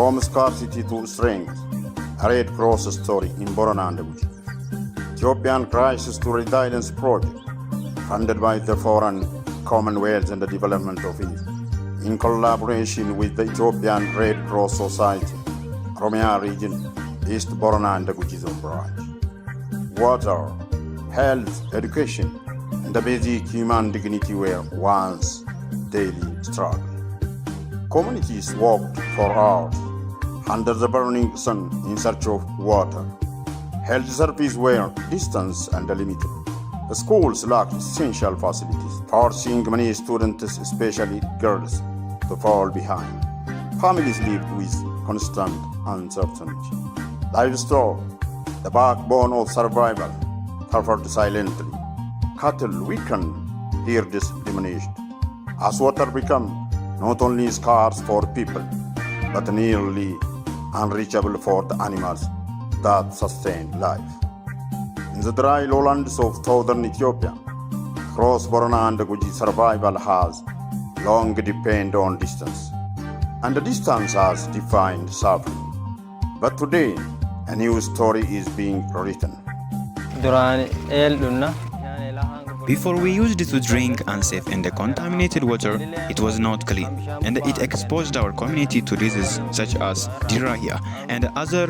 From scarcity to strength, a Red Cross story in Borona and Guji. Ethiopian Crisis to Resilience Project, funded by the Foreign Commonwealth and the Development Office, in collaboration with the Ethiopian Red Cross Society, Oromia Region, East Borona and Guji Zone branch. Water, health, education, and the basic human dignity were once daily struggle. Communities walked for hours under the burning sun in search of water. Health services were distant and limited. The schools lacked essential facilities, forcing many students, especially girls, to fall behind. Families lived with constant uncertainty. Livestock, the backbone of survival, suffered silently. Cattle weakened, herds diminished. As water became not only scarce for people, but nearly unreachable for the animals that sustain life. In the dry lowlands of southern Ethiopia, across Borona and Guji, survival has long depended on distance, and the distance has defined suffering. But today, a new story is being written. Before we used it to drink unsafe and contaminated water, it was not clean, and it exposed our community to diseases such as diarrhea and other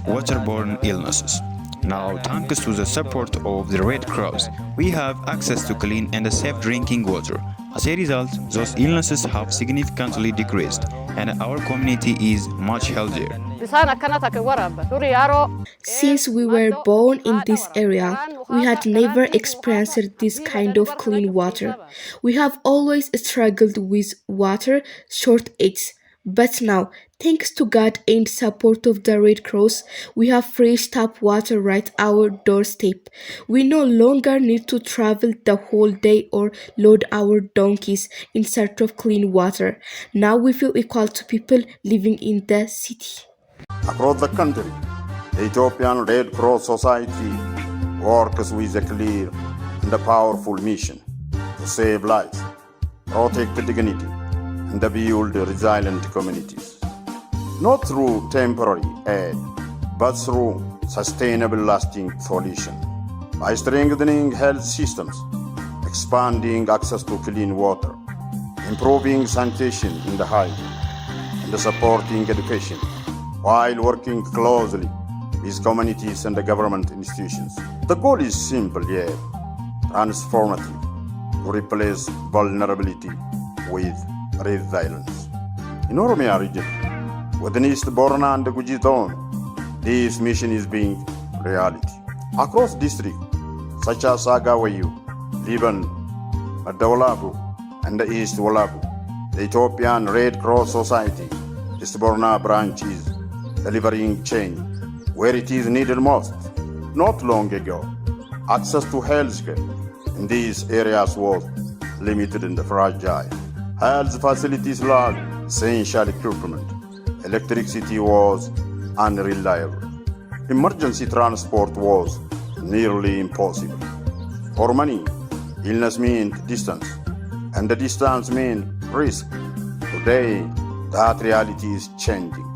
waterborne illnesses. Now, thanks to the support of the Red Cross, we have access to clean and safe drinking water. As a result, those illnesses have significantly decreased, and our community is much healthier. Since we were born in this area, we had never experienced this kind of clean water. We have always struggled with water shortages. But now, thanks to God and support of the Red Cross, we have fresh tap water right at our doorstep. We no longer need to travel the whole day or load our donkeys in search of clean water. Now we feel equal to people living in the city. Across the country, the Ethiopian Red Cross Society works with a clear and a powerful mission to save lives, protect dignity, and build resilient communities. Not through temporary aid, but through sustainable lasting solutions. By strengthening health systems, expanding access to clean water, improving sanitation in the highway, and supporting education, while working closely with communities and the government institutions. The goal is simple yet transformative: to replace vulnerability with resilience. In Oromia region, within East Borona and Guji zone, this mission is being reality. Across districts such as Agawayu, Liban, Madawalabu, and the East Walabu, the Ethiopian Red Cross Society East Borona branch is delivering change where it is needed most. Not long ago, access to healthcare in these areas was limited and fragile. Health facilities lacked essential equipment. Electricity was unreliable. Emergency transport was nearly impossible. For many, illness meant distance, and the distance meant risk. Today, that reality is changing.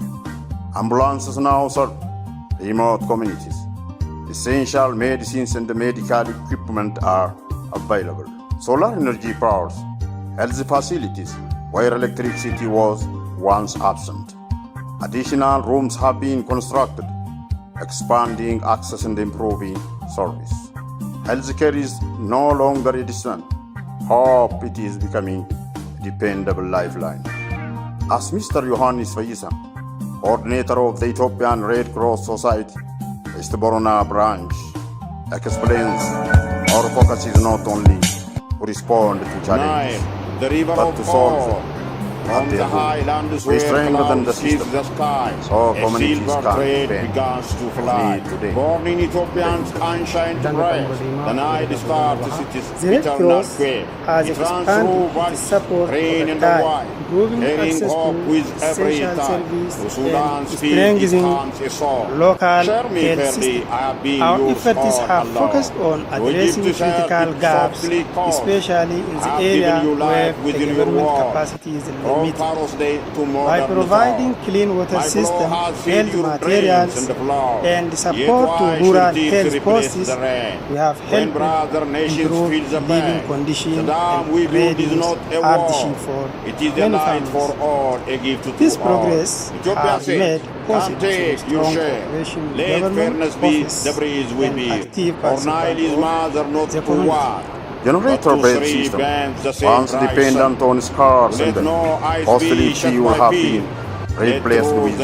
Ambulances now serve remote communities. Essential medicines and medical equipment are available. Solar energy powers health facilities where electricity was once absent. Additional rooms have been constructed, expanding access and improving service. Healthcare is no longer a distant hope, it is becoming a dependable lifeline. As Mr. Yohannis Fayisa, coordinator of the Ethiopian Red Cross Society, East Borona branch, explains, our focus is not only to respond to challenges, but to solve them. On the highlands We where strengthen the clouds hid system the sky, so a communities silver can thread bend begins to fly. today. Born in Ethiopians ancient race, the night star to cities The Red eternal Cross quay. has It runs through expanded its valleys, support rain over and the time, wine, improving carrying access hope to with every essential time. service To and Sudan's field, it strengthening comes a song. local Share me health fairly, system. I have been Our yours efforts all have along. focused on To addressing Egypt itself, critical it gaps, softly calls. especially in the I have given area you where life the within your government wall. capacity is From From meeting. Pharaoh's day to modern By providing thought. clean water My system, flow has health filled your materials, drains and flow. and Yet support to why rural should thieves health replace policies, the rain? we have When brother helped nations improve feel the living pain, conditions the dam and we build is reduce not a hardship wall. for It is a many light for families. all, a gift to This all. progress Ethiopia has says, made come possible take through your strong share. cooperation with Let government fairness be office the breeze we and bear. active For Nile is participation of mother not the to community. one. Generator-based system, once dependent on scarce and costly fuel, have been replaced with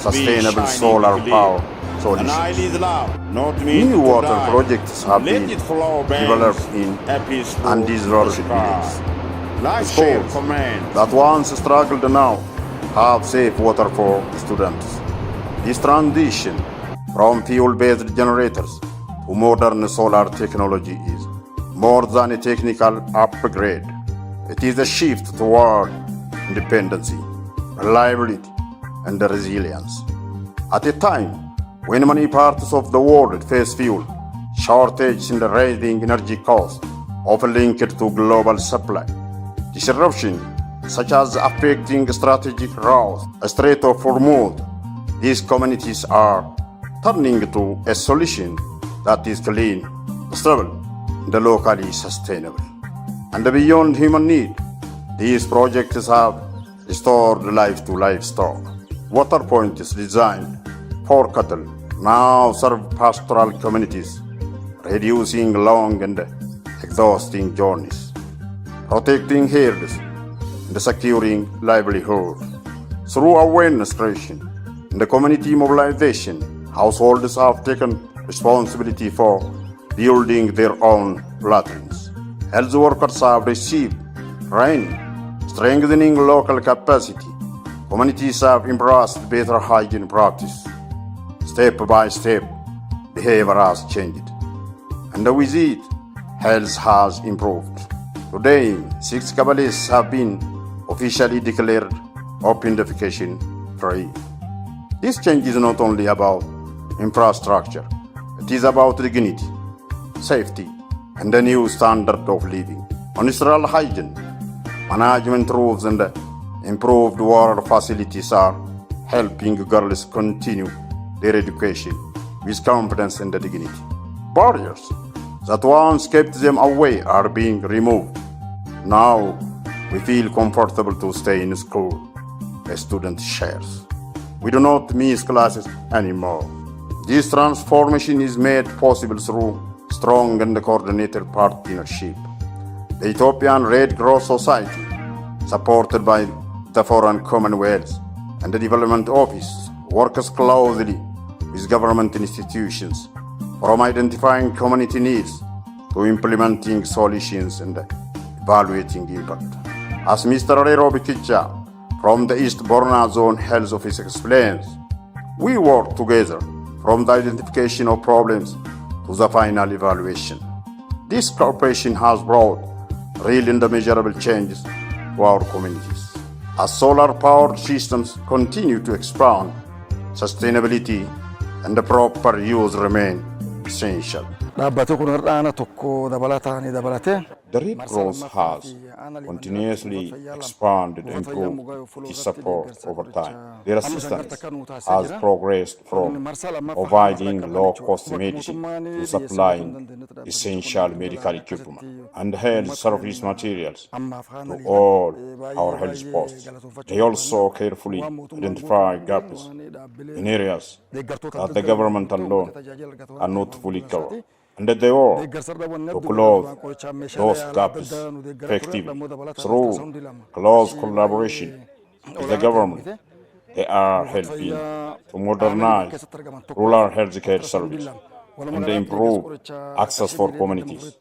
sustainable solar power solutions. New water projects have been developed in undeserved villages. Schools that once struggled now have safe water for students. This transition from fuel-based generators to modern solar technology is more than a technical upgrade. It is a shift toward independency, reliability, and resilience. At a time when many parts of the world face fuel shortages and rising energy costs, often linked to global supply disruption, such as affecting strategic routes, Strait of Hormuz, these communities are turning to a solution that is clean, stable, and locally sustainable. And beyond human need, these projects have restored life to livestock. Water points designed for cattle now serve pastoral communities, reducing long and exhausting journeys, protecting herds, and securing livelihood. Through awareness creation and community mobilization, households have taken responsibility for building their own latrines. Health workers have received training, strengthening local capacity. Communities have embraced better hygiene practice. Step by step, behavior has changed, and with it, health has improved. Today, 6 Kabbalists have been officially declared open defecation free. This change is not only about infrastructure, it is about dignity, safety, and a new standard of living. Menstrual hygiene, management rules, and improved water facilities are helping girls continue their education with confidence and dignity. Barriers that once kept them away are being removed. Now we feel comfortable to stay in school, a student shares. We do not miss classes anymore. This transformation is made possible through strong and coordinated partnership. The Ethiopian Red Cross Society, supported by the Foreign Commonwealth and the Development Office, works closely with government institutions from identifying community needs to implementing solutions and evaluating impact. As Mr. Rero Bikicha from the East Borna Zone Health Office explains, we work together from the identification of problems to the final evaluation. This cooperation has brought real and measurable changes to our communities. As solar-powered systems continue to expand, sustainability and the proper use remain essential. Dhaabbata kun har'aana tokko dabalataan dabalatee The Red Cross has continuously expanded and improved its support over time. Their assistance has progressed from providing low-cost medicine to supplying essential medical equipment and health service materials to all our health posts. They also carefully identify gaps in areas that the government alone cannot fully cover, and that they work to close those gaps effectively through close collaboration with the government. They are helping to modernize rural healthcare service and improve access for communities.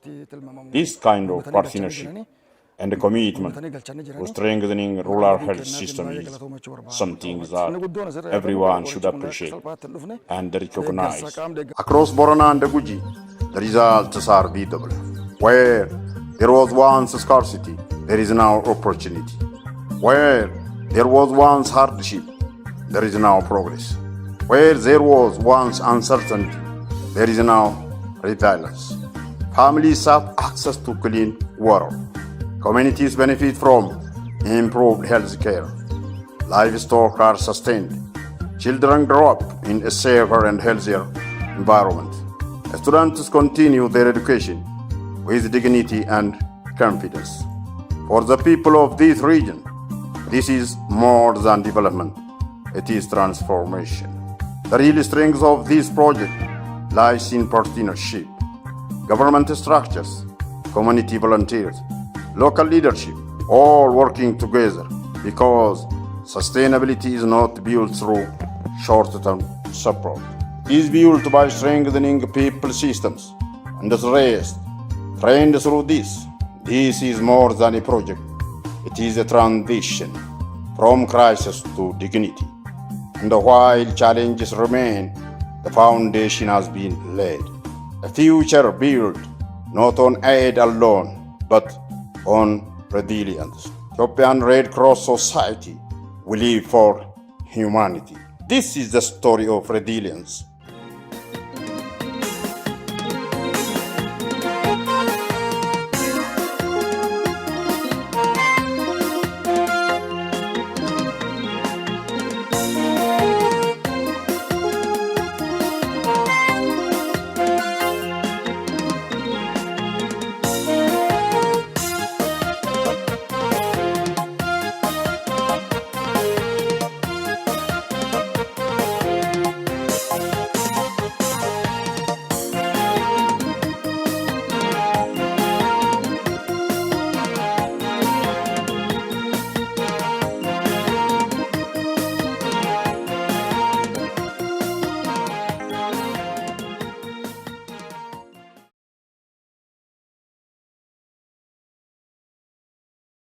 This kind of partnership and commitment to strengthening rural health system is something that everyone should appreciate and recognize. Across Borana and Guji, the results are visible. Where there was once scarcity, there is now opportunity. Where there was once hardship, there is now progress. Where there was once uncertainty, there is now resilience. Families have access to clean water. Communities benefit from improved health care, livestock are sustained, children grow up in a safer and healthier environment. Students continue their education with dignity and confidence. For the people of this region, this is more than development, it is transformation. The real strength of this project lies in partnership. Government structures, community volunteers, local leadership, all working together because sustainability is not built through short-term support. It is built by strengthening people systems and the rest trained through this. This is more than a project. It is a transition from crisis to dignity. And while challenges remain, the foundation has been laid. A future built not on aid alone, but on resilience. Ethiopian Red Cross Society will live for humanity. This is the story of resilience.